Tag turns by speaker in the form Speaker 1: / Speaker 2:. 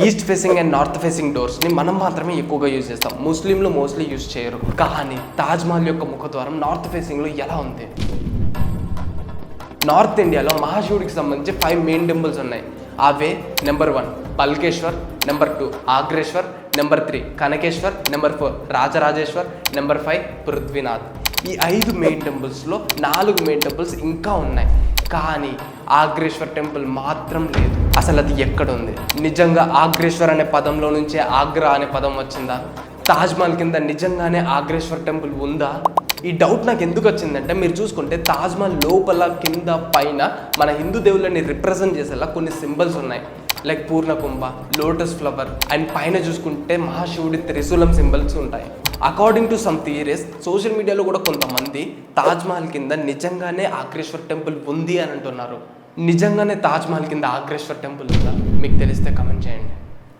Speaker 1: East facing and north facing డోర్స్ని మనం మాత్రమే ఎక్కువగా యూజ్ చేస్తాం. ముస్లింలు మోస్ట్లీ యూజ్ చేయరు. కానీ తాజ్మహల్ యొక్క ముఖద్వారం నార్త్ ఫేసింగ్లో ఎలా ఉంది? నార్త్ ఇండియాలో మహాశివుడికి సంబంధించి 5 మెయిన్ టెంపుల్స్ ఉన్నాయి. అవే number 1 Palkeshwar, number 2 Agreshwar, number 3 Kanakeshwar, number 4 Rajarajeshwar, number 5 Prithvinath. ఈ 5 మెయిన్ టెంపుల్స్లో 4 మెయిన్ టెంపుల్స్ ఇంకా ఉన్నాయి. కానీ ఆగ్రేశ్వర్ టెంపుల్ మాత్రం లేదు. అసలు అది ఎక్కడుంది? నిజంగా ఆగ్రేశ్వర్ అనే పదంలో నుంచే ఆగ్రా అనే పదం వచ్చిందా? తాజ్మహల్ కింద నిజంగానే ఆగ్రేశ్వర్ టెంపుల్ ఉందా? ఈ డౌట్ నాకు ఎందుకు వచ్చిందంటే, మీరు చూసుకుంటే తాజ్మహల్ లోపల కింద పైన మన హిందూ దేవుళ్ళని రిప్రజెంట్ చేసేలా కొన్ని సింబల్స్ ఉన్నాయి. లైక్ పూర్ణకుంభ, లోటస్ ఫ్లవర్, అండ్ పైన చూసుకుంటే మహాశివుడి త్రిశూలం సింబల్స్ ఉంటాయి. According to some theories, social మీడియాలో కూడా కొంతమంది తాజ్మహల్ కింద నిజంగానే ఆగ్రేశ్వర్ టెంపుల్ ఉంది అని అంటున్నారు. నిజంగానే తాజ్మహల్ కింద ఆగ్రేశ్వర్ టెంపుల్ ఉందా? మీకు తెలిస్తే కమెంట్ చేయండి.